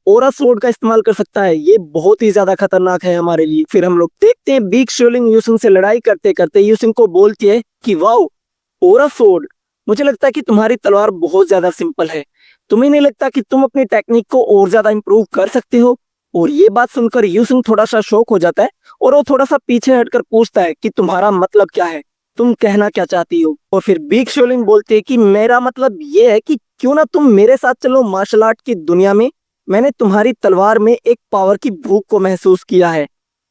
ओरा sword का इस्तेमाल कर सकता है। ये बहुत ही ज्यादा खतरनाक है हमारे लिए। फिर हम लोग देखते हैं बिग शोलिंग यूसुंग से लड़ाई करते करते यूसुंग को बोलती है कि वाओ ओरा स्वॉर्ड, मुझे लगता है कि तुम्हारी तलवार बहुत ज्यादा सिंपल है। तुम्हें नहीं लगता कि तुम अपनी टेक्निक को और ज्यादा इंप्रूव कर सकते हो? और ये बात सुनकर यूसुंग थोड़ा सा शॉक हो जाता है और वो थोड़ा सा पीछे हटकर पूछता है कि तुम्हारा मतलब क्या है, तुम कहना क्या चाहती हो? और फिर बिग शोलिंग बोलते है कि मेरा मतलब ये है कि क्यों ना तुम मेरे साथ चलो मार्शल आर्ट की दुनिया में। मैंने तुम्हारी तलवार में एक पावर की भूख को महसूस किया है।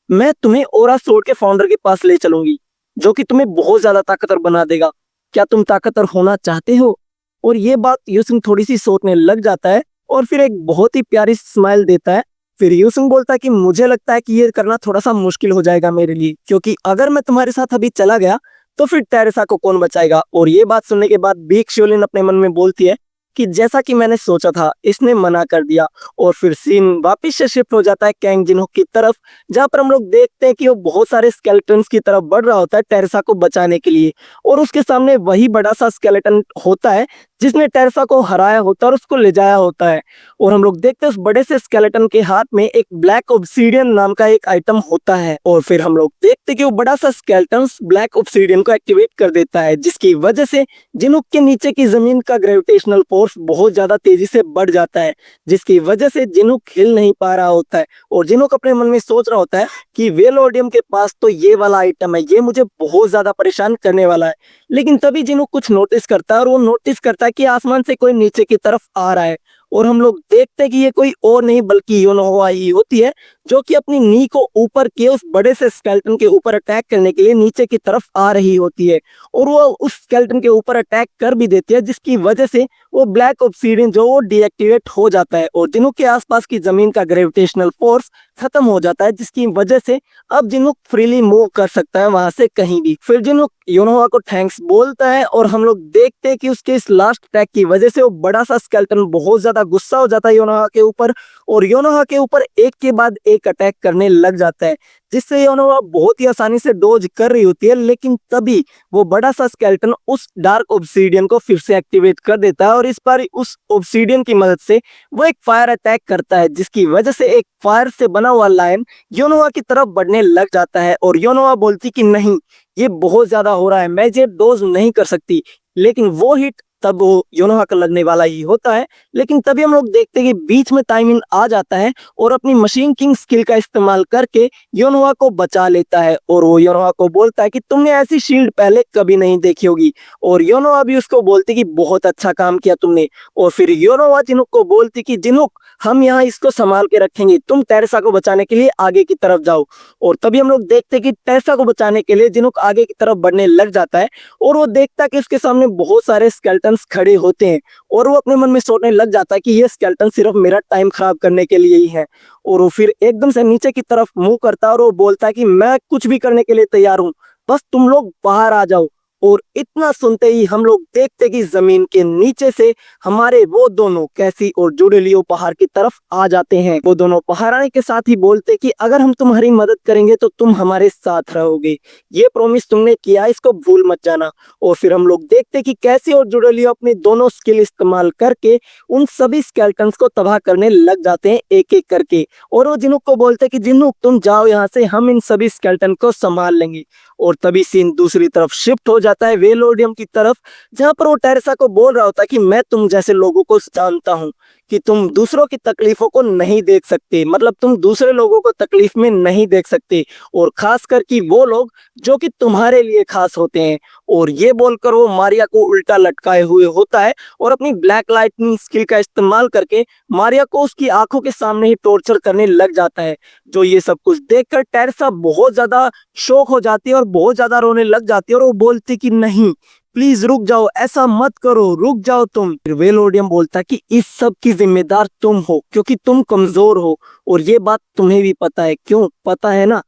मैं तुम्हें ओरा सोर्ड के फाउंडर के पास ले चलूंगी, जो कि तुम्हें बहुत ज्यादा ताकतवर बना देगा। क्या तुम ताकतवर होना चाहते हो? और ये बात यूसिंग थोड़ी सी सोचने लग जाता है और फिर एक बहुत ही प्यारी स्माइल देता है। फिर यूसिंग बोलता है कि मुझे लगता है कि ये करना थोड़ा सा मुश्किल हो जाएगा मेरे लिए, क्योंकि अगर मैं तुम्हारे साथ अभी चला गया तो फिर टेरेसा को कौन बचाएगा? और ये बात सुनने के बाद बिग शोलिन अपने मन में बोलती है कि जैसा कि मैंने सोचा था, इसने मना कर दिया। और फिर सीन वापिस से शिफ्ट हो जाता है कैंग जिनहो की तरफ, जहां पर हम लोग देखते हैं कि वो बहुत सारे स्केलेटन्स की तरफ बढ़ रहा होता है टेरेसा को बचाने के लिए। और उसके सामने वही बड़ा सा स्केलेटन होता है जिसने टेरेसा को हराया होता है और उसको ले जाया होता है। और हम लोग देखते हैं उस बड़े से स्केलेटन के हाथ में एक ब्लैक ऑब्सीडियन नाम का एक आइटम होता है। और फिर हम लोग देखते हैं कि वो बड़ा सा स्केलेटन ब्लैक ऑब्सीडियन को एक्टिवेट कर देता है, जिसकी वजह से जिनुक के नीचे की जमीन का ग्रेविटेशनल फोर्स बहुत ज्यादा तेजी से बढ़ जाता है, जिसकी वजह से जिनुक हिल नहीं पा रहा होता है। और जिनुक अपने मन में सोच रहा होता है कि वेलोडियम के पास तो ये वाला आइटम है, ये मुझे बहुत ज्यादा परेशान करने वाला है। लेकिन तभी जिनुक कुछ नोटिस करता है और वो नोटिस करता है कि आसमान से कोई नीचे की तरफ आ रहा है। और हम लोग देखते हैं कि ये कोई और नहीं बल्कि योनोवा ही होती है, जो कि अपनी नी को ऊपर किए उस बड़े से स्केलेटन के ऊपर अटैक करने के लिए नीचे की तरफ आ रही होती है। और वो उस स्केलेटन के ऊपर अटैक कर भी देती है, जिसकी वजह से वो ब्लैक ऑब्सीडियन जो वो डीएक्टिवेट हो जाता है और जिनुक के आसपास की जमीन का ग्रेविटेशनल फोर्स खत्म हो जाता है, जिसकी वजह से अब जिनुक फ्रीली मूव कर सकता है वहां से कहीं भी। फिर जिनुक योनोवा को थैंक्स बोलता है और हम लोग देखते हैं कि उसके इस लास्ट अटैक की वजह से वो बड़ा सा स्केलेटन बहुत ज्यादा गुस्सा हो जाता है योनोवा के ऊपर, और योनोवा के ऊपर एक के बाद एक अटैक करने लग जाता है, जिससे योनोवा बहुत ही आसानी से डोज कर रही होती है। लेकिन तभी वो बड़ा सा स्केलेटन उस डार्क ऑब्सीडियन को फिर से एक्टिवेट कर देता है और इस बार उस ऑब्सीडियन की मदद से वो एक फायर अटैक करता है, जिसकी वजह से एक फायर से बना हुआ लायन योनोवा की तरफ बढ़ने लग जाता है। और योनोवा बोलती कि नहीं, ये बहुत ज्यादा हो रहा है, मैं ये डोज नहीं कर सकती। लेकिन वो हिट तब वो योनोहा का लगने वाला ही होता है। लेकिन तभी हम लोग देखते हैं कि बीच में ताइमिन आ जाता है और अपनी मशीन किंग स्किल का इस्तेमाल करके योनोहा को बचा लेता है। और वो योनोहा को बोलता है कि तुमने ऐसी शील्ड पहले कभी नहीं देखी होगी। और योनोहा भी उसको बोलती कि बहुत अच्छा काम किया तुमने। और फिर योनोहा जिनुक को बोलती कि जिनुक, हम यहाँ इसको संभाल के रखेंगे, तुम टेरेसा को बचाने के लिए आगे की तरफ जाओ। और तभी हम लोग देखते हैं कि टेरेसा को बचाने के लिए जिनुक आगे की तरफ बढ़ने लग जाता है और वो देखता है कि उसके सामने बहुत सारे स्केलेटन्स खड़े होते हैं। और वो अपने मन में सोचने लग जाता है कि ये स्केलेटन सिर्फ मेरा टाइम खराब करने के लिए ही है। और वो फिर एकदम से नीचे की तरफ मुंह करता है और वो बोलता है कि मैं कुछ भी करने के लिए तैयार हूँ, बस तुम लोग बाहर आ जाओ। और इतना सुनते ही हम लोग देखते कि जमीन के नीचे से हमारे वो दोनों कैसी और जुडेलियो पहाड़ की तरफ आ जाते हैं। वो दोनों पहाड़ आने के साथ ही बोलते कि अगर हम तुम्हारी मदद करेंगे तो तुम हमारे साथ रहोगे, ये प्रॉमिस तुमने किया, इसको भूल मत जाना। और फिर हम लोग देखते कि कैसी और जुडेलियो अपनी दोनों स्किल इस्तेमाल करके उन सभी स्केलेटन्स को तबाह करने लग जाते हैं एक एक करके। और वो जिनुक को बोलते कि जिनुक तुम जाओ यहाँ से, हम इन सभी स्केलेटन को संभाल लेंगे। और तभी सीन दूसरी तरफ शिफ्ट हो जाता है वेलोडियम की तरफ, जहां पर वो टेरेसा को बोल रहा होता है कि मैं तुम जैसे लोगों को जानता हूं कि तुम दूसरों की तकलीफों को नहीं देख सकते, मतलब तुम दूसरे लोगों को तकलीफ में नहीं देख सकते, और खासकर कि वो लोग जो कि तुम्हारे लिए खास होते हैं। और ये बोलकर वो मारिया को उल्टा लटकाए हुए होता है और अपनी ब्लैक लाइटनिंग स्किल का इस्तेमाल करके मारिया को उसकी आंखों के सामने ही टॉर्चर करने लग जाता है। जो ये सब कुछ देखकर टेरेसा बहुत ज्यादा शॉक हो जाती है और बहुत ज्यादा रोने लग जाती है और वो बोलती कि नहीं, प्लीज रुक जाओ, ऐसा मत करो, रुक जाओ तुम। फिर वेलोडियम बोलता है कि इस सब की जिम्मेदार तुम हो, क्योंकि तुम कमजोर हो और ये बात तुम्हें भी पता है। क्यों पता है ना,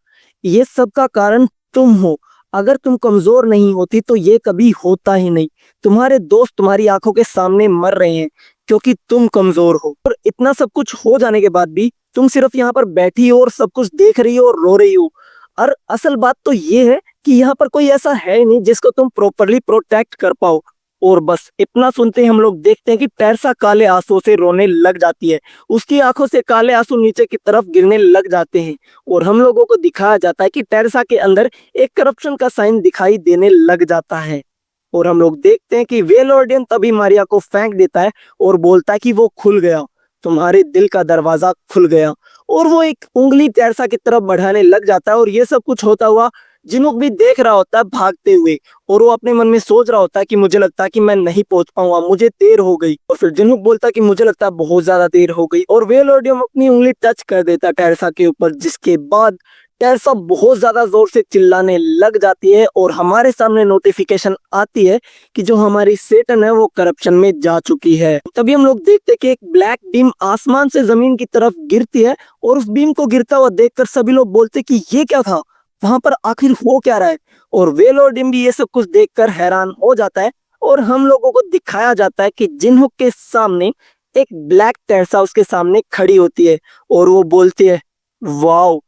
ये सब का कारण तुम हो। अगर तुम कमजोर नहीं होती तो ये कभी होता ही नहीं। तुम्हारे दोस्त तुम्हारी आंखों के सामने मर रहे हैं क्योंकि तुम कमजोर हो। और इतना सब कुछ हो जाने के बाद भी तुम सिर्फ यहाँ पर बैठी हो और सब कुछ देख रही हो और रो रही हो। और असल बात तो ये है कि यहाँ पर कोई ऐसा है नहीं जिसको तुम प्रॉपरली प्रोटेक्ट कर पाओ। और बस इतना सुनते ही हम लोग देखते हैं कि टेरसा काले आंसुओं से रोने लग जाती है। उसकी आंखों से काले आंसू नीचे की तरफ गिरने लग जाते हैं और हम लोगों को दिखाया जाता है कि टेरसा के अंदर एक करप्शन का साइन दिखाई देने लग जाता है। और हम लोग देखते हैं कि वेलोडियम तभी मारिया को फेंक देता है और बोलता है कि वो खुल गया, तुम्हारे दिल का दरवाजा खुल गया। और वो एक उंगली टेरसा की तरफ बढ़ाने लग जाता है और ये सब कुछ होता हुआ जिनुक भी देख रहा होता है भागते हुए। और वो अपने मन में सोच रहा होता है कि मुझे लगता है कि मैं नहीं पहुंच पाऊंगा, मुझे देर हो गई। और फिर जिनुक बोलता है कि मुझे लगता है बहुत ज्यादा देर हो गई और वेलोडियम अपनी उंगली टच कर देता है टेरसा के ऊपर, जिसके बाद टेरसा बहुत ज्यादा जोर से चिल्लाने लग जाती है और हमारे सामने नोटिफिकेशन आती है कि जो हमारी सेटन है वो करप्शन में जा चुकी है। तभी हम लोग देखते हैं कि एक ब्लैक बीम आसमान से जमीन की तरफ गिरती है और उस बीम को गिरता हुआ देखकर सभी लोग बोलते कि ये क्या था, वहां पर आखिर हो क्या रहा है। और वेलोडियम भी ये सब कुछ देखकर हैरान हो जाता है और हम लोगों को दिखाया जाता है कि जिनहुक के सामने एक ब्लैक टेरसा उसके सामने खड़ी होती है और वो बोलती है, वाओ,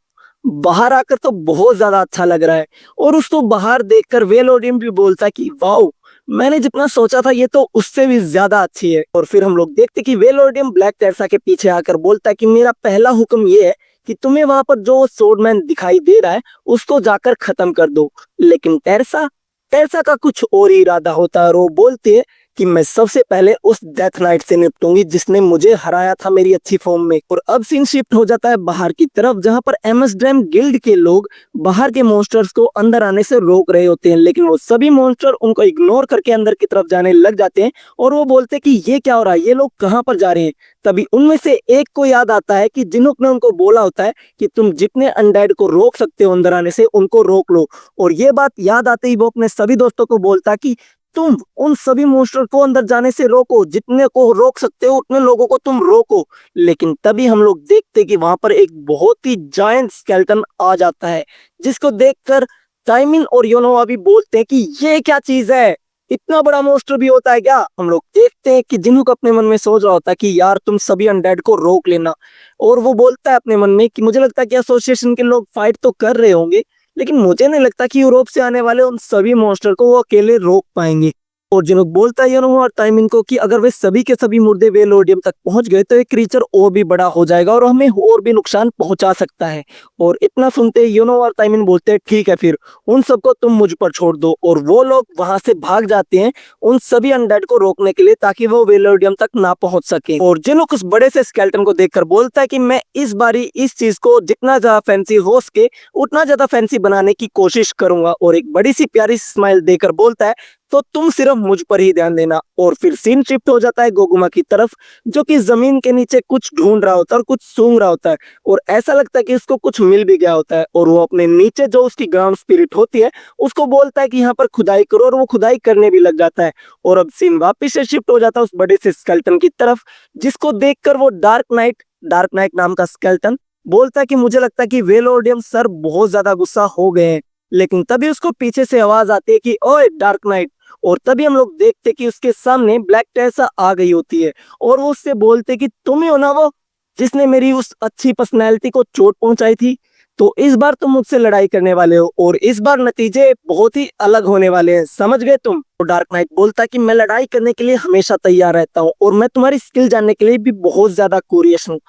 बाहर आकर तो बहुत ज्यादा अच्छा लग रहा है। और उसको बाहर देखकर वेलोडियम भी बोलता है कि वाओ, मैंने जितना सोचा था ये तो उससे भी ज्यादा अच्छी है। और फिर हम लोग देखते कि वेलोडियम ब्लैक टेरसा के पीछे आकर बोलता है कि मेरा पहला हुक्म ये है कि तुम्हें वहां पर जो सोर्डमैन दिखाई दे रहा है उसको जाकर खत्म कर दो। लेकिन टेरसा टेरसा का कुछ और ही इरादा होता है और वो बोलती है कि मैं सबसे पहले उस डेथ नाइट से निपटूंगी जिसने मुझे हराया था मेरी अच्छी फॉर्म में। और अब सीन शिफ्ट हो जाता है बाहर की तरफ, जहां पर एमएसड्रैम गिल्ड के लोग बाहर के मॉन्स्टर्स को अंदर आने से रोक रहे होते हैं, लेकिन वो सभी मॉन्स्टर उनको इग्नोर करके अंदर की तरफ जाने लग जाते हैं और वो बोलते हैं कि ये क्या हो रहा है, ये लोग कहाँ पर जा रहे हैं। तभी उनमें से एक को याद आता है कि जिनुक ने उनको बोला होता है कि तुम जितने अनडेड को रोक सकते हो अंदर आने से उनको रोक लो। और ये बात याद आते ही वो अपने सभी दोस्तों को बोलता है कि तुम उन सभी मॉन्स्टर को अंदर जाने से रोको, जितने को रोक सकते हो उतने लोगों को तुम रोको। लेकिन तभी हम लोग देखते कि वहां पर एक बहुत ही जायंट स्केलेटन आ जाता है, जिसको देखकर टाइमिन और योनोवा भी बोलते हैं कि ये क्या चीज है, इतना बड़ा मॉन्स्टर भी होता है क्या। हम लोग देखते हैं कि जिन्हों अपने मन में सोच रहा होता है कि यार तुम सभी अनडेड को रोक लेना। और वो बोलता है अपने मन में कि मुझे लगता है कि एसोसिएशन के लोग फाइट तो कर रहे होंगे, लेकिन मुझे नहीं लगता कि यूरोप से आने वाले उन सभी मॉन्स्टर को वो अकेले रोक पाएंगे। और जिनोक बोलता है योनो और टाइमिन को कि अगर वे सभी के सभी मुर्दे वेलोडियम तक पहुंच गए तो एक क्रीचर और भी बड़ा हो जाएगा और हमें और भी नुकसान पहुंचा सकता है। और इतना सुनते ही योनो और टाइमिन बोलते हैं ठीक है, फिर उन सबको तुम मुझ पर छोड़ दो। और वो लोग वहां से भाग जाते हैं उन सभी अनडेड को रोकने के लिए, ताकि वो वेलोडियम तक ना पहुंच सके। और जिनोक उस बड़े से स्केलेटन को देखकर बोलता है कि मैं इस बारी इस चीज को जितना ज्यादा फैंसी हो सके उतना ज्यादा फैंसी बनाने की कोशिश करूंगा। और एक बड़ी सी प्यारी स्माइल देकर बोलता है तो तुम सिर्फ मुझ पर ही ध्यान देना। और फिर सीन शिफ्ट हो जाता है गोगुमा की तरफ, जो कि जमीन के नीचे कुछ ढूंढ रहा होता है और कुछ सूंघ रहा होता है और ऐसा लगता है कि उसको कुछ मिल भी गया होता है। और वो अपने नीचे जो उसकी ग्राउंड स्पिरिट होती है उसको बोलता है कि यहाँ पर खुदाई करो और वो खुदाई करने भी लग जाता है। और अब सीन वापिस से शिफ्ट हो जाता है उस बड़े से स्केलेटन की तरफ, जिसको देखकर वो डार्क नाइट नाम का स्केलेटन बोलता है कि मुझे लगता है कि वेलोडियम सर बहुत ज्यादा गुस्सा हो गए हैं। लेकिन तभी उसको पीछे से आवाज आती है कि ओए डार्क नाइट। और तभी हम लोग देखते कि उसके सामने ब्लैक टेरेसा आ गई होती है और वो उससे बोलते कि तुम ही हो ना वो जिसने मेरी उस अच्छी पर्सनैलिटी को चोट पहुंचाई थी। तो इस बार तुम मुझसे लड़ाई करने वाले हो और इस बार नतीजे बहुत ही अलग होने वाले हैं, समझ गए तुम। तो डार्क नाइट बोलता है कि मैं लड़ाई करने के लिए हमेशा तैयार रहता हूँ और मैं तुम्हारी स्किल जानने के लिए भी बहुत ज्यादा क्यूरियस हूँ।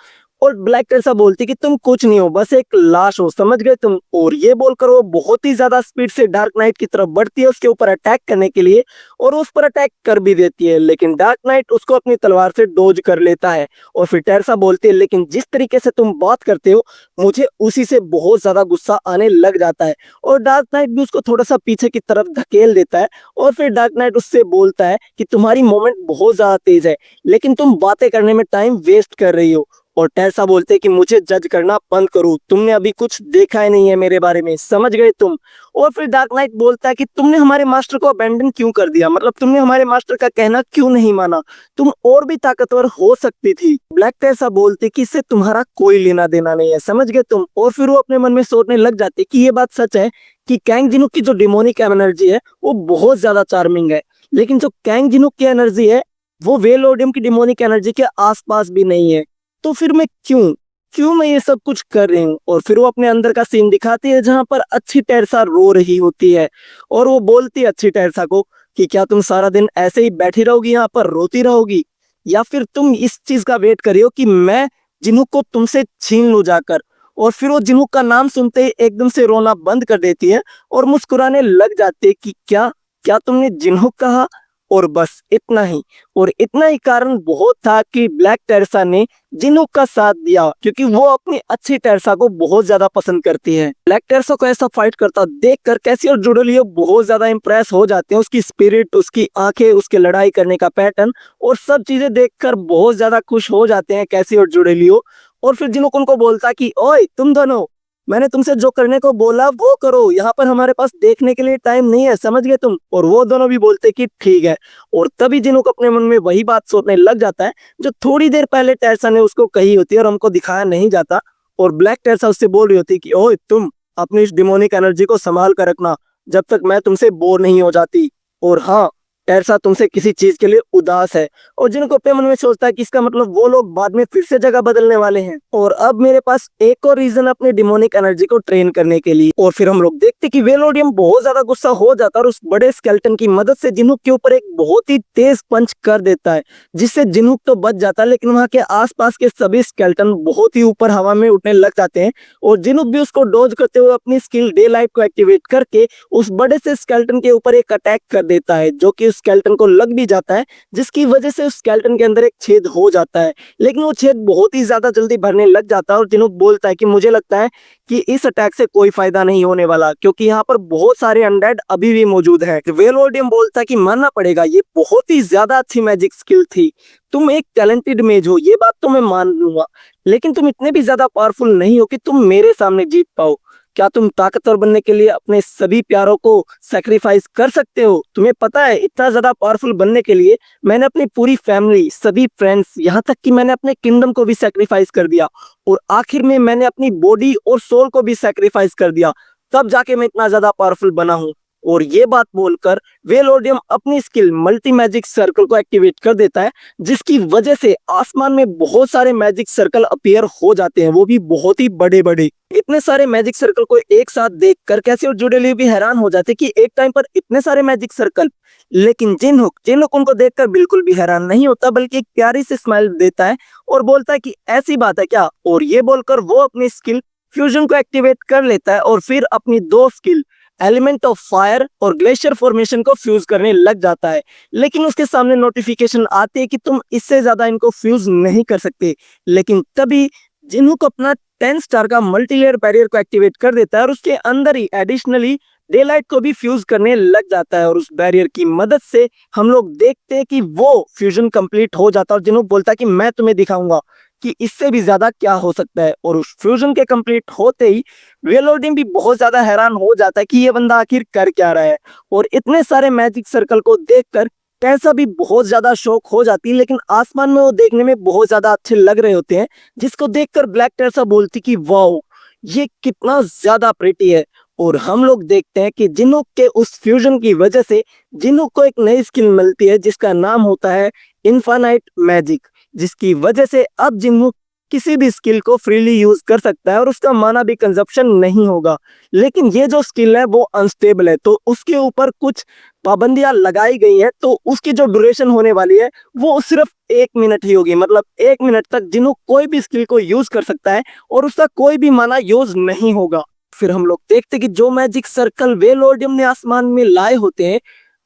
और ब्लैक टेरेसा बोलती कि तुम कुछ नहीं हो, बस एक लाश हो, समझ गए तुम। और ये बोलकर वो बहुत ही ज्यादा स्पीड से डार्क नाइट की तरफ बढ़ती है उसके ऊपर अटैक करने के लिए और उस पर अटैक कर भी देती है, लेकिन डार्क नाइट उसको अपनी तलवार से डोज कर लेता है। और फिर टेरेसा बोलती है लेकिन जिस तरीके से तुम बात करते हो मुझे उसी से बहुत ज्यादा गुस्सा आने लग जाता है। और डार्क नाइट भी उसको थोड़ा सा पीछे की तरफ धकेल देता है और फिर डार्क नाइट उससे बोलता है कि तुम्हारी मोमेंट बहुत ज्यादा तेज है लेकिन तुम बातें करने में टाइम वेस्ट कर रही हो। और टेरेसा बोलते कि मुझे जज करना बंद करो, तुमने अभी कुछ देखा ही नहीं है मेरे बारे में, समझ गए तुम। और फिर डार्क नाइट बोलता है कि तुमने हमारे मास्टर को अबेंडन क्यों कर दिया, मतलब तुमने हमारे मास्टर का कहना क्यों नहीं माना, तुम और भी ताकतवर हो सकती थी। ब्लैक टेरेसा बोलती कि इससे तुम्हारा कोई लेना देना नहीं है, समझ गए तुम। और फिर वो अपने मन में सोचने लग जाते कि ये बात सच है कि कैंग जिनुक की जो डिमोनिक एनर्जी है वो बहुत ज्यादा चार्मिंग है, लेकिन जो कैंग जिनुक की एनर्जी है वो वेलोडियम की डिमोनिक एनर्जी के आसपास भी नहीं है। तो फिर मैं क्यों क्यों मैं ये सब कुछ कर रही हूँ। और फिर वो अपने अंदर का सीन दिखाती है जहां पर अच्छी टेरेसा रो रही होती है और वो बोलती है अच्छी टेरेसा को कि क्या तुम सारा दिन ऐसे ही बैठी रहोगी यहाँ पर रोती रहोगी, या फिर तुम इस चीज का वेट कर रही हो कि मैं जिन्हों को तुमसे छीन लूं जाकर। और फिर वो जिन्हों का नाम सुनते ही एकदम से रोना बंद कर देती है और मुस्कुराने लग जाते हैं कि क्या क्या तुमने जिन्हों कहा। और बस इतना ही, और इतना ही कारण बहुत था कि ब्लैक टेरेसा ने जिनूक का साथ दिया, क्योंकि वो अपनी अच्छी टेरेसा को बहुत ज्यादा पसंद करती है। ब्लैक टेरेसा को ऐसा फाइट करता देखकर कैसी और जुडेलियो बहुत ज्यादा इंप्रेस हो जाते हैं। उसकी स्पिरिट, उसकी आंखें, उसके लड़ाई करने का पैटर्न और सब चीजें देखकर बहुत ज्यादा खुश हो जाते हैं कैसी और जुडेलियो। और फिर जिनूक उनको बोलता कि ओए तुम दोनों, मैंने तुमसे जो करने को बोला वो करो, यहाँ पर हमारे पास देखने के लिए टाइम नहीं है, समझ गए तुम। और वो दोनों भी बोलते कि ठीक है। और तभी जिन्हों अपने मन में वही बात सोचने लग जाता है जो थोड़ी देर पहले टेरेसा ने उसको कही होती है और हमको दिखाया नहीं जाता। और ब्लैक टेरेसा उससे बोल रही होती है कि ओए तुम अपनी इस डिमोनिक एनर्जी को संभाल कर रखना जब तक मैं तुमसे बोर नहीं हो जाती। और हाँ, टेरेसा तुमसे किसी चीज के लिए उदास है। और जिनको अपने मन में सोचता है कि इसका मतलब वो लोग बाद में फिर से जगह बदलने वाले हैं और अब मेरे पास एक और रीजन अपने डिमोनिक एनर्जी को ट्रेन करने के लिए। और फिर हम लोग देखते कि वेलोडियम बहुत ज्यादा गुस्सा हो जाता है और उस बड़े स्केलेटन की मदद से जिन्हुक के ऊपर एक बहुत ही तेज पंच कर देता है, जिससे जिन्हुक तो बच जाता है लेकिन वहां के आसपास के सभी स्केलेटन बहुत ही ऊपर हवा में उठने लग जाते हैं। और जिन्हुक भी उसको डॉज करते हुए अपनी स्किल डे लाइट को एक्टिवेट करके उस बड़े से स्केलेटन के ऊपर एक अटैक कर देता है, जो कि स्केलेटन को लग भी जाता है, जिसकी वजह से उस स्केलेटन के अंदर एक छेद हो जाता है। लेकिन वो छेद बहुत ही ज्यादा जल्दी भरने लग जाता है और जिन्हों बोलता है कि मुझे लगता है कि इस अटैक से कोई फायदा नहीं होने वाला, क्योंकि यहाँ पर बहुत सारे अनडेड अभी भी मौजूद हैं। वेलोडियम बोलता है कि मानना पड़ेगा, ये बहुत ही ज्यादा अच्छी मैजिक स्किल थी, तुम एक टैलेंटेड मेज हो, ये बात तो मैं मान लूंगा, लेकिन तुम इतने भी ज्यादा पावरफुल नहीं हो कि तुम मेरे सामने जीत पाओ। क्या तुम ताकतवर बनने के लिए अपने सभी प्यारों को सैक्रिफाइस कर सकते हो? तुम्हें पता है इतना ज्यादा पावरफुल बनने के लिए मैंने अपनी पूरी फैमिली, सभी फ्रेंड्स, यहाँ तक कि मैंने अपने किंगडम को भी सैक्रिफाइस कर दिया और आखिर में मैंने अपनी बॉडी और सोल को भी सैक्रिफाइस कर दिया, तब जाके मैं इतना ज्यादा पावरफुल बना हूँ। और ये बात बोलकर वेलोडियम अपनी स्किल मल्टी मैजिक सर्कल को एक्टिवेट कर देता है, जिसकी वजह से आसमान में बहुत सारे मैजिक सर्कल अपीयर हो जाते हैं, वो भी बहुत ही बड़े बड़े। इतने सारे मैजिक सर्कल को एक साथ देखकर कैसी और जुडेलियो भी हैरान हो जाते कि एक टाइम पर इतने सारे मैजिक सर्कल। लेकिन जिनहुक उनको देखकर बिल्कुल भी हैरान नहीं होता, बल्कि एक प्यारी सी स्माइल देता है और बोलता है कि ऐसी बात है क्या। और ये बोलकर वो अपनी स्किल फ्यूजन को एक्टिवेट कर लेता है और फिर अपनी दो स्किल एलिमेंट ऑफ फायर और ग्लेशियर फॉर्मेशन को फ्यूज करने लग जाता है। लेकिन उसके सामने नोटिफिकेशन आती है कि तुम इससे ज्यादा इनको फ्यूज नहीं कर सकते। लेकिन तभी जिन्हुक अपना 10 स्टार का मल्टीलेयर बैरियर को एक्टिवेट कर देता है और उसके अंदर ही एडिशनली डे लाइट को भी फ्यूज करने लग जाता है। और उस बैरियर की मदद से हम लोग देखते हैं कि वो फ्यूजन कंप्लीट हो जाता है और जिन्हुक बोलता है कि मैं तुम्हें दिखाऊंगा कि इससे भी ज्यादा क्या हो सकता है। और उस फ्यूजन के कंप्लीट होते ही वेलोडियम भी बहुत ज्यादा हैरान हो जाता है कि ये बंदा आखिर कर क्या रहा है। और इतने सारे मैजिक सर्कल को देखकर टेरेसा भी बहुत ज्यादा शौक हो जाती है, लेकिन आसमान में वो देखने में बहुत ज्यादा अच्छे लग रहे होते हैं, जिसको देखकर ब्लैक टेरेसा बोलती कि वाओ, ये कितना ज्यादा प्रिटी है। और हम लोग देखते हैं कि जिन्हुक के उस फ्यूजन की वजह से जिन्हुक को एक नई स्किल मिलती है जिसका नाम होता है इनफाइनाइट मैजिक, जिसकी वजह से अब जिन्हुक किसी भी स्किल को फ्रीली यूज कर सकता है और उसका माना भी कंजप्शन नहीं होगा। लेकिन ये जो स्किल है वो अनस्टेबल है, तो उसके ऊपर कुछ पाबंदियां लगाई गई हैं, तो उसकी जो ड्यूरेशन होने वाली है वो सिर्फ 1 मिनट ही होगी। मतलब 1 मिनट तक जिन्हुक कोई भी स्किल को यूज कर सकता है और उसका कोई भी माना यूज नहीं होगा। फिर हम लोग देखते कि जो मैजिक सर्कल वेलोडियम ने आसमान में लाए होते हैं,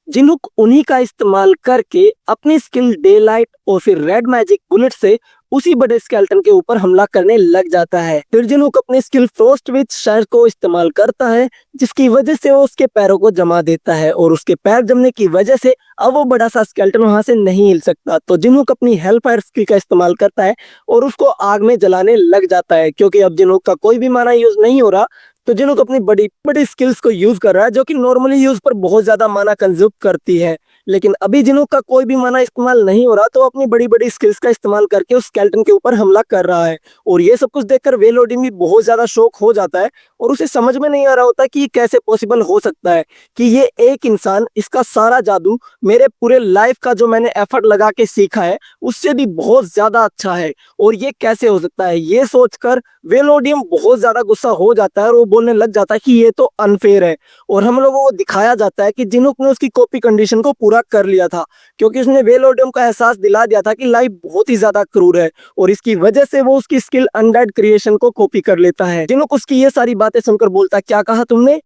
जिन्हुक उन्हीं का इस्तेमाल करके अपनी स्किल डे लाइट और फिर रेड मैजिक बुलेट से उसी बड़े स्केलेटन के ऊपर हमला करने लग जाता है। फिर जिन्हुक अपनी स्किल फ्रोस्ट विद शायर को इस्तेमाल करता है, जिसकी वजह से वो उसके पैरों को जमा देता है और उसके पैर जमने की वजह से अब वो बड़ा सा स्केलेटन वहां से नहीं हिल सकता। तो जिन्हुक अपनी हेलफायर स्किल का इस्तेमाल करता है और उसको आग में जलाने लग जाता है, क्योंकि अब जिन्हुक का कोई भी माना यूज नहीं हो रहा, तो जिन्हुक अपनी बड़ी बड़ी स्किल्स को यूज कर रहा है जो कि नॉर्मली यूज पर बहुत ज्यादा माना कंज्यूम करती है। लेकिन अभी जिनोक का कोई भी माना इस्तेमाल नहीं हो रहा, तो अपनी बड़ी बड़ी स्किल्स का इस्तेमाल करके उस स्केलेटन के ऊपर हमला कर रहा है। और ये सब कुछ देखकर वेलोडिन भी बहुत ज्यादा शौक हो जाता है और उसे समझ में नहीं आ रहा होता कि ये कैसे पॉसिबल हो सकता है कि ये एक इंसान इसका सारा जादू मेरे पूरे लाइफ का जो मैंने एफर्ट लगा के सीखा है उससे भी बहुत ज्यादा अच्छा है, और ये कैसे हो सकता है। ये सोचकर वेलोडियम बहुत ज्यादा गुस्सा हो जाता है और वो बोलने लग जाता है कि ये तो अनफेयर है। और हम लोगों को दिखाया जाता है कि जिनुक ने उसकी कॉपी कंडीशन को पूरा कर लिया था, क्योंकि उसने वेलोडियम का एहसास दिला दिया था कि लाइफ बहुत ही ज्यादा क्रूर है, और इसकी वजह से वो उसकी स्किल अनडेड क्रिएशन को कॉपी कर लेता है। जिनुक उसकी ये सारी बातें सुनकर बोलता है, क्या कहा तुमने,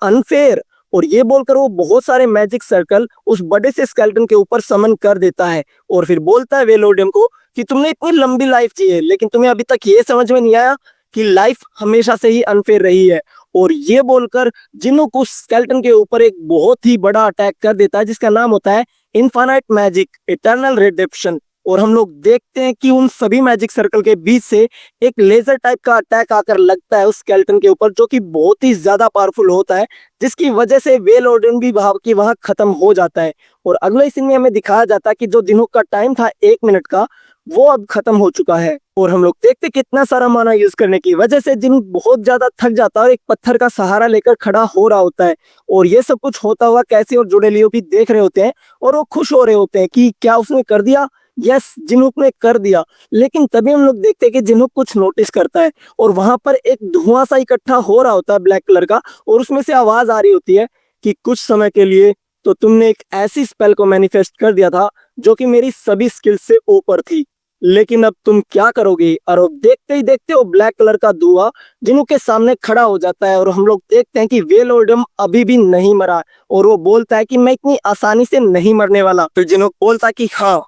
अनफेयर। और ये बोलकर वो बहुत सारे मैजिक सर्कल उस बड़े से स्केलेटन के ऊपर समन कर देता है, और फिर बोलता है वेलोडियम को कि तुमने इतनी लंबी लाइफ जी है, लेकिन तुम्हें अभी तक ये समझ में नहीं आया कि लाइफ हमेशा से ही अनफेयर रही है। और ये बोलकर जिनुक उस स्केलेटन के ऊपर एक बहुत ही बड़ा अटैक कर देता है, जिसका नाम होता है इनफाइनाइट मैजिक इटर्नल रिडेम्पशन। और हम लोग देखते हैं कि उन सभी मैजिक सर्कल के बीच से एक लेजर टाइप का अटैक आकर लगता है उस स्केलेटन के ऊपर, जो कि बहुत ही ज्यादा पावरफुल होता है, जिसकी वजह से वेलोडिन भी भाव की वहां खत्म हो जाता है। और अगले सीन में हमें दिखाया जाता है कि जो दिनों का टाइम था 1 मिनट का, वो अब खत्म हो चुका है। और हम लोग देखते कितना सारा माना यूज करने की वजह से जिन बहुत ज्यादा थक जाता है और एक पत्थर का सहारा लेकर खड़ा हो रहा होता है। और ये सब कुछ होता हुआ कैसी और जोडेलियो भी देख रहे होते हैं और वो खुश हो रहे होते हैं कि क्या उसने कर दिया। यस, जिनुक ने कर दिया। लेकिन तभी हम लोग देखते हैं कि जिनुक कुछ नोटिस करता है और वहां पर एक धुआं सा इकट्ठा हो रहा होता है ब्लैक कलर का, और उसमें से आवाज आ रही होती है कि कुछ समय के लिए तो तुमने एक ऐसी स्पेल को मैनिफेस्ट कर दिया था जो कि मेरी सभी स्किल्स से ऊपर थी, लेकिन अब तुम क्या करोगे। और अब देखते ही देखते वो ब्लैक कलर का धुआं जिनुक के सामने खड़ा हो जाता है, और हम लोग देखते हैं कि वेलोडियम अभी भी नहीं मरा, और वो बोलता है कि मैं इतनी आसानी से नहीं मरने वाला। फिर जिनुक बोलता है कि हाँ,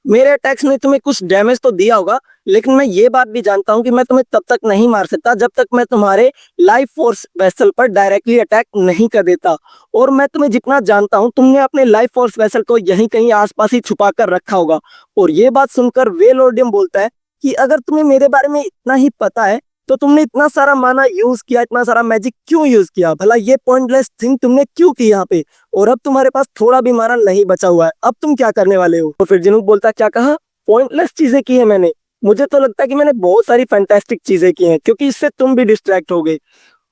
मेरे अटैक्स ने तुम्हें कुछ डैमेज तो दिया होगा, लेकिन मैं ये बात भी जानता हूँ कि मैं तुम्हें तब तक नहीं मार सकता जब तक मैं तुम्हारे लाइफ फोर्स वेसल पर डायरेक्टली अटैक नहीं कर देता। और मैं तुम्हें जितना जानता हूँ, तुमने अपने लाइफ फोर्स वेसल को यहीं कहीं आसपास ही छुपा कर रखा होगा। और ये बात सुनकर वेलोडियम बोलता है कि अगर तुम्हें मेरे बारे में इतना ही पता है तो तुमने इतना सारा माना यूज किया, इतना सारा मैजिक क्यों यूज किया, भला ये पॉइंटलेस थिंग तुमने क्यों की यहाँ पे। और अब तुम्हारे पास थोड़ा भी माना नहीं बचा हुआ है, अब तुम क्या करने वाले हो। तो फिर जिनुक बोलता है, क्या कहा, पॉइंटलेस चीजें की है मैंने, मुझे तो लगता है कि मैंने बहुत सारी फैंटास्टिक चीजें की हैं, क्योंकि इससे तुम भी डिस्ट्रैक्ट हो गए।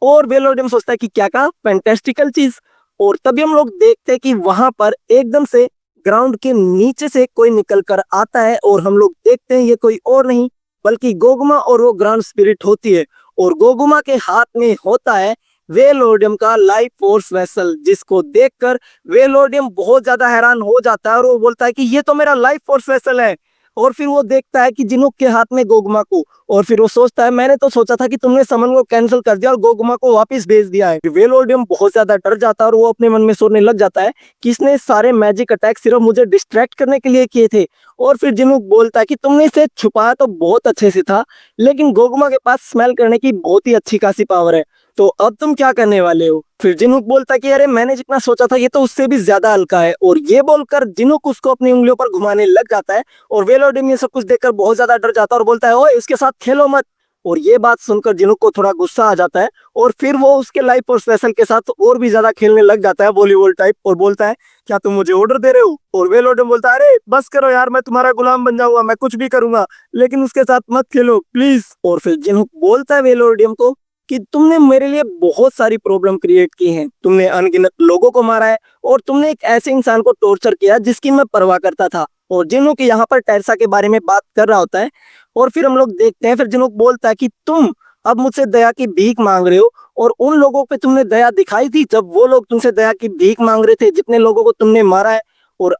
और वेलोडियम सोचता है कि क्या कहा, फैंटास्टिकल चीज। और तभी हम लोग देखते हैं कि वहां पर एकदम से ग्राउंड के नीचे से कोई निकल कर आता है, और हम लोग देखते हैं ये कोई और नहीं बल्कि गोगुमा और वो ग्राउंड स्पिरिट होती है। और गोगुमा के हाथ में होता है वेलोडियम का लाइफ फोर्स वेसल, जिसको देखकर वेलोडियम बहुत ज्यादा हैरान हो जाता है और वो बोलता है कि ये तो मेरा लाइफ फोर्स वेसल है। और फिर वो देखता है कि जिनुक के हाथ में गोगुमा को, और फिर वो सोचता है मैंने तो सोचा था कि तुमने समन को कैंसिल कर दिया और गोगुमा को वापस भेज दिया है। वेलोडियम बहुत ज्यादा डर जाता है और वो अपने मन में सोचने लग जाता है कि इसने सारे मैजिक अटैक सिर्फ मुझे डिस्ट्रैक्ट करने के लिए किए थे। और फिर जिनुक बोलता है कि तुमने इसे छुपाया तो बहुत अच्छे से था, लेकिन गोगुमा के पास स्मेल करने की बहुत ही अच्छी खासी पावर है, तो अब तुम क्या करने वाले हो। फिर जिनुक बोलता है कि अरे मैंने जितना सोचा था ये तो उससे भी ज्यादा हल्का है। और ये बोलकर जिनुक उसको अपनी उंगलियों पर घुमाने लग जाता है, और वेलोडियम ये सब कुछ देखकर बहुत ज्यादा डर जाता है और बोलता है ओए इसके साथ खेलो मत। और ये बात सुनकर जिनुक को थोड़ा गुस्सा आ जाता है, और फिर वो उसके लाइफ फोर्स वेसल के साथ और भी ज्यादा खेलने लग जाता है वॉलीबॉल टाइप, और बोलता है क्या तुम मुझे ऑर्डर दे रहे हो। और वेलोडियम बोलता है अरे बस करो यार, मैं तुम्हारा गुलाम बन जाऊंगा, मैं कुछ भी करूंगा, लेकिन उसके साथ मत खेलो प्लीज। और फिर जिनुक बोलता है वेलोडियम को कि तुमने मेरे लिए बहुत सारी प्रॉब्लम क्रिएट की हैं, तुमने अनगिनत लोगों को मारा है, और तुमने एक ऐसे इंसान को टॉर्चर किया जिसकी मैं परवाह करता था। और जिनुक यहाँ पर टेरेसा के बारे में बात कर रहा होता है, और फिर हम लोग देखते हैं फिर जिनुक बोलता है कि तुम अब मुझसे दया की भीख मांग रहे हो, और उन लोगों पे तुमने दया दिखाई थी जब वो लोग तुमसे दया की भीख मांग रहे थे जितने लोगों को तुमने मारा है। और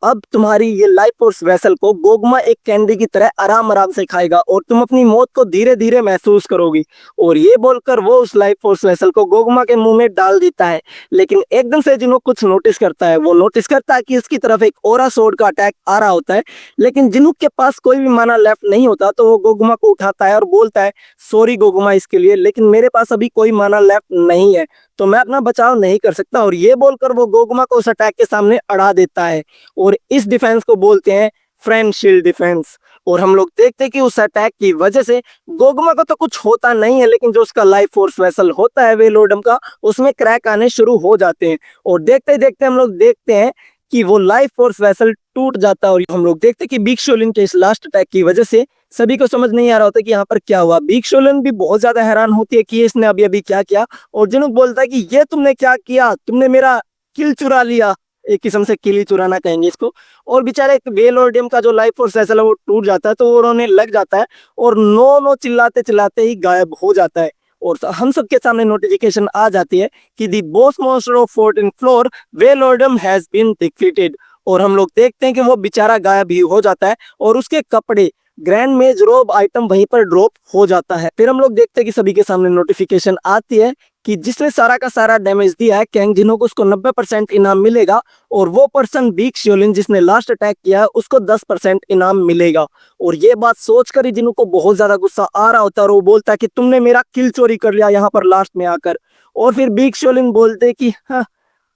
अब तुम्हारी ये लाइफ फोर्स वेसल को गोगमा एक कैंडी की तरह आराम आराम से खाएगा, और तुम अपनी मौत को धीरे धीरे महसूस करोगी। और ये बोलकर वो उस लाइफ फोर्स वेसल को गोगमा के मुंह में डाल देता है। लेकिन एकदम से जिनुक कुछ नोटिस करता है, वो नोटिस करता है कि उसकी तरफ एक ओरा सोर्ड का अटैक आ रहा होता है, लेकिन जिनुक के पास कोई भी माना लेफ्ट नहीं होता, तो वो गोगमा को उठाता है और बोलता है सॉरी गोगमा इसके लिए, लेकिन मेरे पास अभी कोई माना लेफ्ट नहीं है, तो मैं अपना बचाव नहीं कर सकता। और ये बोलकर वो गोगमा को उस अटैक के सामने अड़ा देता है, और इस डिफेंस को बोलते हैं फ्रेंड शील्ड डिफेंस। और हम लोग देखते हैं कि उस अटैक की वजह से गोगमा को तो कुछ होता नहीं है, लेकिन जो उसका लाइफ फोर्स वेसल होता है वेलोडियम का, उसमें क्रैक आने शुरू हो जाते हैं। और देखते देखते हम लोग देखते हैं कि वो लाइफ फोर्स वेसल टूट जाता है। और हम लोग देखते हैं कि बिग शोलिन के इस लास्ट अटैक की वजह से सभी को समझ नहीं आ रहा होता कि यहाँ पर क्या हुआ। बिग शोलिन भी बहुत ज्यादा हैरान होती है कि इसने अभी अभी क्या किया, और जिनुक बोलता है कि ये तुमने क्या किया, तुमने मेरा किल चुरा लिया। एक किस्म से किल ही चुराना कहेंगे इसको। और बेचारे एक वेलोडियम का जो लाइफ फोर्स वेसल है वो टूट जाता है, तो वो रोने लग जाता है और नो नो चिल्लाते चिल्लाते ही गायब हो जाता है। और हम सबके सामने नोटिफिकेशन आ जाती है कि the boss monster of 14th floor Velodium has been defeated. और हम लोग देखते हैं कि वो बेचारा गायब ही हो जाता है और उसके कपड़े ग्रैंड मेज रोब आइटम वहीं पर ड्रॉप हो जाता है। फिर हम लोग देखते हैं कि सभी के सामने नोटिफिकेशन आती है कि जिसने सारा का सारा डैमेज दिया है कैंग जिनो को उसको 90% इनाम मिलेगा, और वो पर्सन बिग शियोलिन जिसने लास्ट अटैक किया है उसको 10% इनाम मिलेगा। और ये बात सोचकर ही जिनो को बहुत ज्यादा गुस्सा आ रहा होता है और वो बोलता है कि तुमने मेरा किल चोरी कर लिया यहाँ पर लास्ट में आकर। और फिर बिग शियोलिन बोलते कि हाँ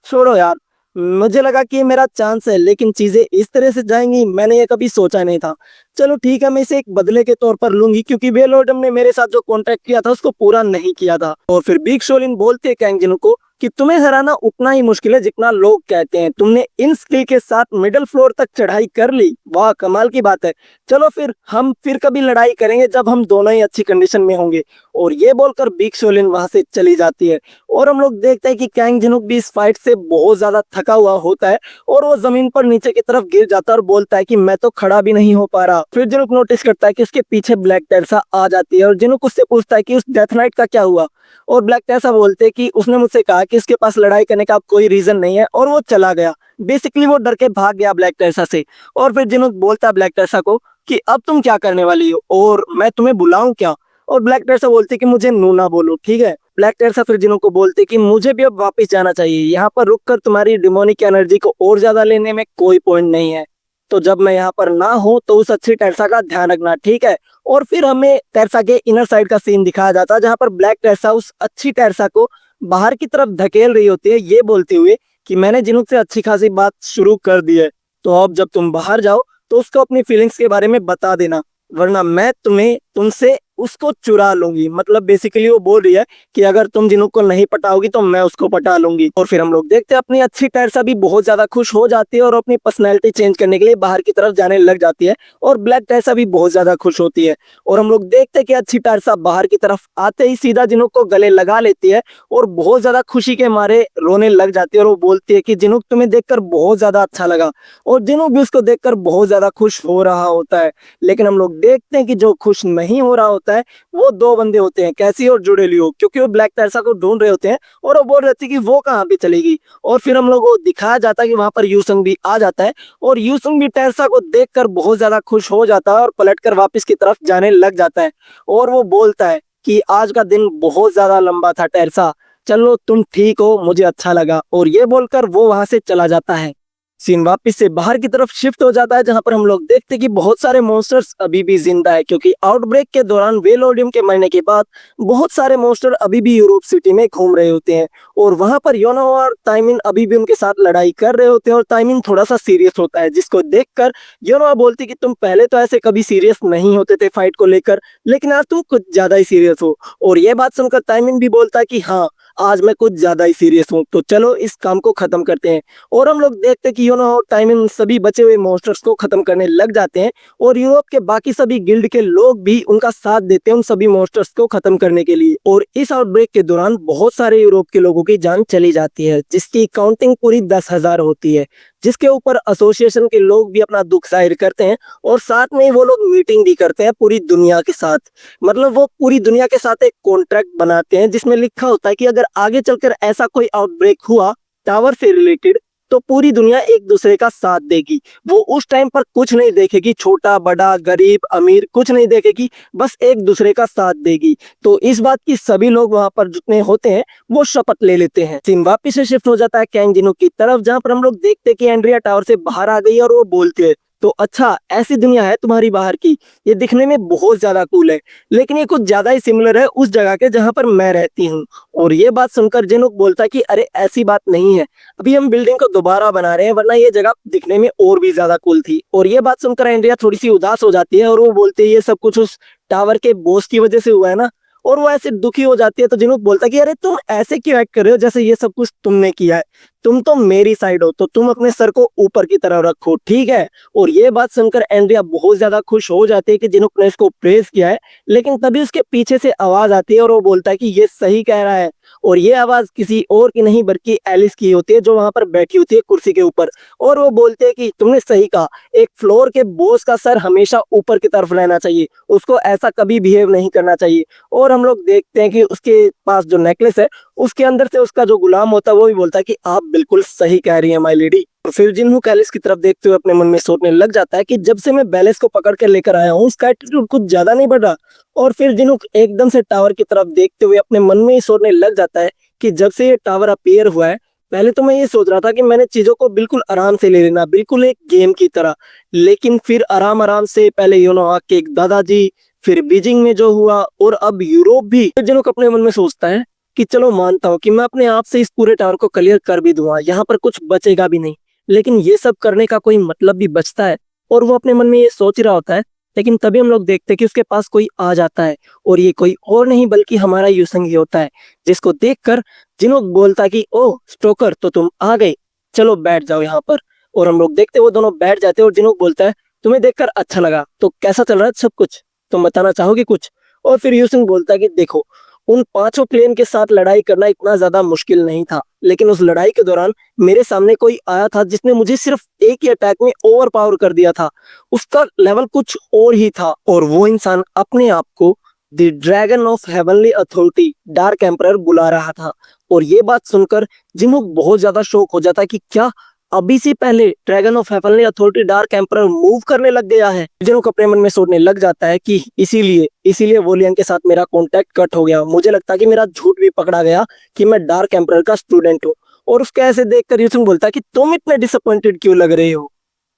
छोड़ो यार, मुझे लगा कि ये मेरा चांस है, लेकिन चीजें इस तरह से जाएंगी मैंने ये कभी सोचा नहीं था। चलो ठीक है, मैं इसे एक बदले के तौर पर लूंगी क्योंकि वेलोडम ने मेरे साथ जो कॉन्ट्रैक्ट किया था उसको पूरा नहीं किया था। और फिर बिग शोलिन बोलते हैं कैंग जिनो को कि तुम्हें हराना उतना ही मुश्किल है जितना लोग कहते हैं। तुमने इन स्किल के साथ मिडिल फ्लोर तक चढ़ाई कर ली, वाह कमाल की बात है। चलो फिर हम फिर कभी लड़ाई करेंगे जब हम दोनों ही अच्छी कंडीशन में होंगे। और ये बोलकर बिग शोलिन वहां से चली जाती है। और हम लोग देखते हैं कि कैंग जिनुक भी इस फाइट से बहुत ज्यादा थका हुआ होता है और वो जमीन पर नीचे की तरफ गिर जाता है और बोलता है कि मैं तो खड़ा भी नहीं हो पा रहा। फिर जिनुक नोटिस करता है कि उसके पीछे ब्लैक टेरेसा आ जाती है और जिनुक उससे पूछता है कि उस डेथ नाइट का क्या हुआ। और ब्लैक टेरेसा बोलते हैं कि उसने मुझसे कहा कि इसके पास लड़ाई करने का अब कोई रीजन नहीं है, और वो चला गया। बेसिकली वो डर के भाग गया ब्लैक टेरेसा से। और फिर जिनुक बोलता है ब्लैक टेरेसा को कि अब तुम क्या करने वाली हो और मैं तुम्हें बुलाऊं क्या। और ब्लैक टेरेसा बोलती है कि मुझे नूना बोलो, ठीक है। ब्लैक टेरेसा फिर जिनो को बोलते कि मुझे भी अब वापस जाना चाहिए, यहाँ पर रुककर तुम्हारी डिमोनिक एनर्जी को और ज्यादा लेने में कोई पॉइंट नहीं है। तो जब मैं यहाँ पर ना हो तो उस अच्छी टेरेसा का ध्यान रखना, ठीक है। और फिर हमें टेरेसा के इनर साइड का सीन दिखाया जाता है जहाँ पर ब्लैक टेरेसा उस अच्छी टेरेसा को बाहर की तरफ धकेल रही होती है, ये बोलते हुए कि मैंने जिनुक से अच्छी खासी बात शुरू कर दी है, तो अब जब तुम बाहर जाओ तो उसको अपनी फीलिंग्स के बारे में बता देना, वरना मैं तुम्हें तुमसे उसको चुरा लूंगी। मतलब बेसिकली वो बोल रही है कि अगर तुम जिनुक को नहीं पटाओगी तो मैं उसको पटा लूंगी। और फिर हम लोग देखते हैं अपनी अच्छी टेरेसा भी बहुत ज्यादा खुश हो जाती है और अपनी पर्सनैलिटी चेंज करने के लिए बाहर की तरफ जाने लग जाती है। और ब्लैक टेरेसा भी बहुत ज्यादा खुश होती है। और हम लोग देखते हैं कि अच्छी टेरेसा बाहर की तरफ आते ही सीधा जिनुक को गले लगा लेती है और बहुत ज्यादा खुशी के मारे रोने लग जाती है। और वो बोलती है कि जिनुक तुम्हें देखकर बहुत ज्यादा अच्छा लगा। और जिनुक भी उसको देखकर बहुत ज्यादा खुश हो रहा होता है। लेकिन हम लोग देखते हैं कि जो खुश नहीं हो रहा होता है वो दो बंदे होते हैं, कैसी और जुड़ेलियो, क्योंकि वो ब्लैक टेरेसा को ढूंढ रहे होते हैं और वो बोल रहे थे कि वो कहाँ पे चलेगी। और फिर हम लोग को दिखाया जाता है कि वहां पर यूसुंग भी आ जाता है और यूसुंग भी टेरेसा को देखकर बहुत ज्यादा खुश हो जाता है और पलटकर वापस की तरफ जाने लग जाता है। और वो बोलता है कि आज का दिन बहुत ज्यादा लंबा था टेरेसा, चलो तुम ठीक हो, मुझे अच्छा लगा। और ये बोलकर वो वहां से चला जाता है। सीन वापस से बाहर की तरफ शिफ्ट हो जाता है जहां पर हम लोग देखते हैं कि बहुत सारे मॉन्स्टर्स अभी भी जिंदा है, क्योंकि आउटब्रेक के दौरान वेलोडियम के मरने के बाद बहुत सारे मॉन्स्टर अभी भी यूरोप सिटी में घूम रहे होते हैं। और वहां पर योनो और ताइमिन अभी भी उनके साथ लड़ाई कर रहे होते हैं और ताइमिन थोड़ा सा सीरियस होता है, जिसको देखकर योनो बोलती कि तुम पहले तो ऐसे कभी सीरियस नहीं होते थे फाइट को लेकर, लेकिन आज तुम कुछ ज्यादा ही सीरियस हो। और ये बात सुनकर ताइमिन भी बोलता है कि हाँ आज मैं कुछ ज्यादा ही सीरियस हूँ, तो चलो इस काम को खत्म करते हैं। और हम लोग देखते हैं कि योनो टाइमिंग सभी बचे हुए मॉन्स्टर्स को खत्म करने लग जाते हैं और यूरोप के बाकी सभी गिल्ड के लोग भी उनका साथ देते हैं उन सभी मॉन्स्टर्स को खत्म करने के लिए। और इस आउटब्रेक के दौरान बहुत सारे यूरोप के लोगों की जान चली जाती है, जिसकी काउंटिंग पूरी 10,000 होती है, जिसके ऊपर एसोसिएशन के लोग भी अपना दुख जाहिर करते हैं और साथ में वो लोग मीटिंग भी करते हैं पूरी दुनिया के साथ। मतलब वो पूरी दुनिया के साथ एक कॉन्ट्रैक्ट बनाते हैं जिसमें लिखा होता है कि अगर आगे चलकर ऐसा कोई आउटब्रेक हुआ टावर से रिलेटेड तो पूरी दुनिया एक दूसरे का साथ देगी। वो उस टाइम पर कुछ नहीं देखेगी, छोटा बड़ा गरीब अमीर कुछ नहीं देखेगी, बस एक दूसरे का साथ देगी। तो इस बात की सभी लोग वहां पर जितने होते हैं वो शपथ ले लेते हैं। सीन वापिस से शिफ्ट हो जाता है कैंग जिनो की तरफ, जहां पर हम लोग देखते हैं कि एंड्रिया टावर से बाहर आ गई और वो बोलती है तो अच्छा ऐसी दुनिया है तुम्हारी बाहर की, ये दिखने में बहुत ज्यादा कूल है, लेकिन ये कुछ ज्यादा ही सिमिलर है उस जगह के जहां पर मैं रहती हूँ। और ये बात सुनकर जिनुक बोलता है कि अरे ऐसी बात नहीं है, अभी हम बिल्डिंग को दोबारा बना रहे हैं, वरना ये जगह दिखने में और भी ज्यादा कूल थी। और ये बात सुनकर एंड्रिया थोड़ी सी उदास हो जाती है और वो बोलती है ये सब कुछ उस टावर के बॉस की वजह से हुआ है ना। और वो ऐसे दुखी हो जाती है तो जिनुक बोलता है कि अरे तुम ऐसे क्यों एक्ट कर रहे हो जैसे ये सब कुछ तुमने किया है। तुम तो मेरी साइड हो तो तुम अपने सर को ऊपर की तरफ रखो, ठीक है। और ये बात सुनकर एंड्रिया बहुत ज्यादा खुश हो जाती है कि जिनुक ने इसको प्रेज किया है। लेकिन तभी उसके पीछे से आवाज आती है और वो बोलता है कि ये सही कह रहा है। और ये आवाज किसी और की नहीं बल्कि एलिस की होती है, जो वहां पर बैठी होती है कुर्सी के ऊपर। और वो बोलते हैं कि तुमने सही कहा, एक फ्लोर के बॉस का सर हमेशा ऊपर की तरफ रहना चाहिए, उसको ऐसा कभी बिहेव नहीं करना चाहिए। और हम लोग देखते हैं कि उसके पास जो नेकलेस है उसके अंदर से उसका जो गुलाम होता है वो भी बोलता है कि आप बिल्कुल सही कह रही हैं माय लेडी। और फिर जिन्हों एलिस की तरफ देखते हुए अपने मन में सोचने लग जाता है कि जब से मैं बेलिस को पकड़ कर लेकर आया हूँ उसका एटीट्यूड कुछ ज्यादा नहीं बढ़ रहा। और फिर जिन्हों एकदम से टावर की तरफ देखते हुए अपने मन में ही सोचने लग जाता है कि जब से ये टावर अपीयर हुआ है, पहले तो मैं ये सोच रहा था कि मैंने चीजों को बिल्कुल आराम से ले लेना, बिल्कुल एक गेम की तरह। लेकिन फिर आराम आराम से पहले आके एक दादाजी, फिर बीजिंग में जो हुआ और अब यूरोप भी। फिर जिन्हों अपने मन में सोचता है कि चलो मानता हूँ कि मैं अपने आप से इस पूरे टावर को क्लियर कर भी दूंगा, यहाँ पर कुछ बचेगा भी नहीं, लेकिन ये सब करने का कोई मतलब भी बचता है। और वो अपने मन में ये सोच ही रहा होता है। लेकिन तभी हम लोग देखते हैं कि उसके पास कोई आ जाता है और ये कोई और नहीं बल्कि हमारा यूसंग ही होता है, जिसको देखकर जिन्हों बोलता है कि ओह स्टोकर, तो तुम आ गए, चलो बैठ जाओ यहाँ पर। और हम लोग देखते वो दोनों बैठ जाते हैं और जिन्हों बोलता है तुम्हें देखकर अच्छा लगा, तो कैसा चल रहा है सब कुछ, तुम बताना चाहोगे कुछ। और फिर यूसंग बोलता है कि देखो, उन पांचों प्लेन के साथ लड़ाई करना इतना ज्यादा मुश्किल नहीं था, लेकिन उस लड़ाई के दौरान मेरे सामने कोई आया था जिसने मुझे सिर्फ एक ही अटैक में ओवर पावर कर दिया था। उसका लेवल कुछ और ही था और वो इंसान अपने आप को the dragon of heavenly authority dark emperor बुला रहा था। और ये बात सुनकर जिन्हों बहुत ज्यादा शौक हो जाता है कि क्या अभी से पहले dragon of heavenly authority dark emperor move करने लग गया है। जिन्हों अपने मन में सोचने लग जाता है कि इसीलिए इसीलिए वोलियन के साथ मेरा कॉन्टैक्ट कट हो गया, मुझे लगता है कि मेरा झूठ भी पकड़ा गया कि मैं डार्क एम्परर का स्टूडेंट हूँ। और उसके ऐसे देखकर यूसुन बोलता है कि तुम इतने डिसअपॉइंटेड क्यों लग रहे हो।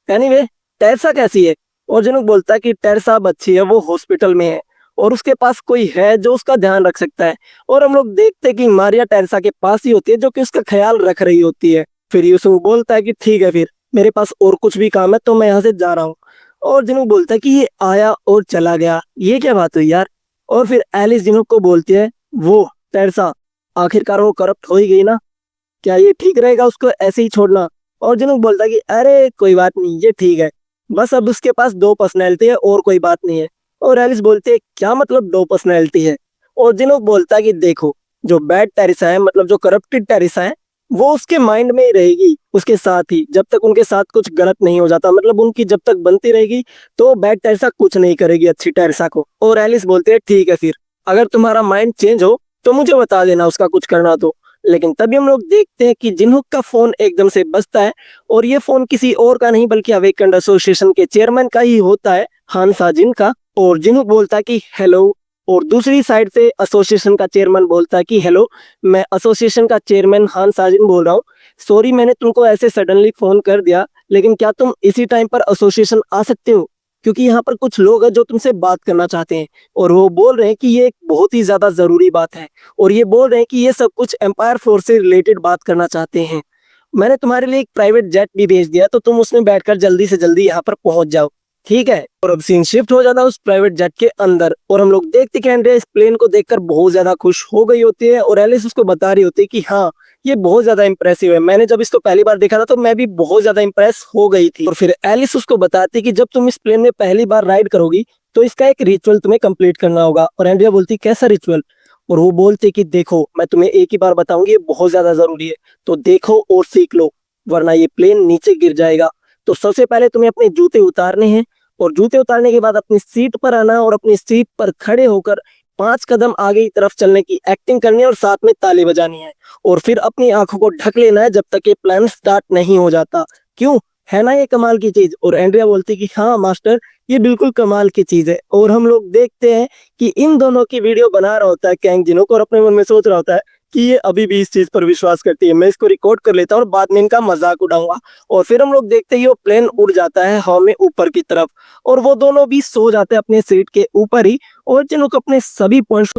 एनीवे, टेरसा कैसी है। और जिन्हों बोलता है कि टेरसा अब अच्छी है, वो हॉस्पिटल में है और उसके पास कोई है जो उसका ध्यान रख सकता है। और हम लोग देखते हैं कि मारिया टेरसा के पास ही होती है जो कि उसका ख्याल रख रही होती है। फिर यूसुफ बोलता है कि ठीक है, फिर मेरे पास और कुछ भी काम है तो मैं यहाँ से जा रहा हूँ। और जिन्हों बोलता है कि ये आया और चला गया, ये क्या बात हुई यार। और फिर एलिस जिन्हों को बोलती है वो टेरसा आखिरकार वो करप्ट हो ही गई ना, क्या ये ठीक रहेगा उसको ऐसे ही छोड़ना। और जिन्हों बोलता है कि अरे कोई बात नहीं, ये ठीक है, बस अब उसके पास दो पर्सनैलिटी है और कोई बात नहीं है। और एलिस बोलती है क्या मतलब दो पर्सनैलिटी है। और जिन्हों बोलता है कि देखो, जो बैड टेरिसा है मतलब जो करप्टेड टेरिसा है वो उसके माइंड में ही रहेगी उसके साथ ही, जब तक उनके साथ कुछ गलत नहीं हो जाता, मतलब उनकी जब तक बनती रहेगी तो बैड टेरिसा कुछ नहीं करेगी अच्छी टेरिसा को। और एलिस बोलते है ठीक है, फिर अगर तुम्हारा माइंड चेंज हो तो मुझे बता देना उसका कुछ करना तो। लेकिन तभी हम लोग देखते हैं कि जिनहुक का फोन एकदम से बजता है और ये फोन किसी और का नहीं बल्कि अवेकन्ड एसोसिएशन के चेयरमैन का ही होता है, हान साजिन का। और जिनहुक बोलता है कि हेलो, और दूसरी साइड से एसोसिएशन का चेयरमैन बोलता है कि हेलो, मैं एसोसिएशन का चेयरमैन हान साजिन बोल रहा हूँ, सॉरी मैंने तुमको ऐसे सडनली फोन कर दिया, लेकिन क्या तुम इसी टाइम पर एसोसिएशन आ सकते हो, क्योंकि यहाँ पर कुछ लोग हैं जो तुमसे बात करना चाहते हैं। और वो बोल रहे हैं कि ये एक बहुत ही ज्यादा जरूरी बात है और ये बोल रहे हैं कि ये सब कुछ एम्पायर फोर्स से रिलेटेड बात करना चाहते हैं। मैंने तुम्हारे लिए एक प्राइवेट जेट भी भेज दिया, तो तुम उसमें बैठकर जल्दी से जल्दी यहाँ पर पहुंच जाओ, ठीक है। और अब सीन शिफ्ट हो जाता है उस प्राइवेट जेट के अंदर और हम लोग देखते कि एंड्रिया इस प्लेन को देखकर बहुत ज्यादा खुश हो गई होती है और एलिस उसको बता रही होती है कि हाँ ये बहुत ज्यादा इंप्रेसिव है, मैंने जब इसको पहली बार देखा था तो मैं भी बहुत ज्यादा इंप्रेस हो गई थी। और फिर एलिस उसको बताती है कि जब तुम इस प्लेन में पहली बार राइड करोगी तो इसका एक रिचुअल तुम्हें कंप्लीट करना होगा। और एंड्रिया बोलती कैसा रिचुअल। और वो बोलते कि देखो, मैं तुम्हें एक ही बार बताऊंगी, ये बहुत ज्यादा जरूरी है, तो देखो और सीख लो वरना ये प्लेन नीचे गिर जाएगा। तो सबसे पहले तुम्हें अपने जूते उतारने हैं और जूते उतारने के बाद अपनी सीट पर आना और अपनी सीट पर खड़े होकर 5 कदम आगे की तरफ चलने की एक्टिंग करनी है और साथ में ताली बजानी है। और फिर अपनी आंखों को ढक लेना है जब तक ये प्लान स्टार्ट नहीं हो जाता। क्यों, है ना ये कमाल की चीज। और एंड्रिया बोलती कि हाँ मास्टर, ये बिल्कुल कमाल की चीज है। और हम लोग देखते हैं कि इन दोनों की वीडियो बना रहा होता है कैंग जिनोक और अपने मन में सोच रहा होता है कि ये अभी भी इस चीज पर विश्वास करती है, मैं इसको रिकॉर्ड कर लेता हूँ और बाद में इनका मजाक उड़ाऊंगा। और फिर हम लोग देखते हैं वो प्लेन उड़ जाता है हवा में ऊपर की तरफ और वो दोनों भी सो जाते हैं अपने सीट के ऊपर ही। और जिनको अपने सभी पॉइंट्स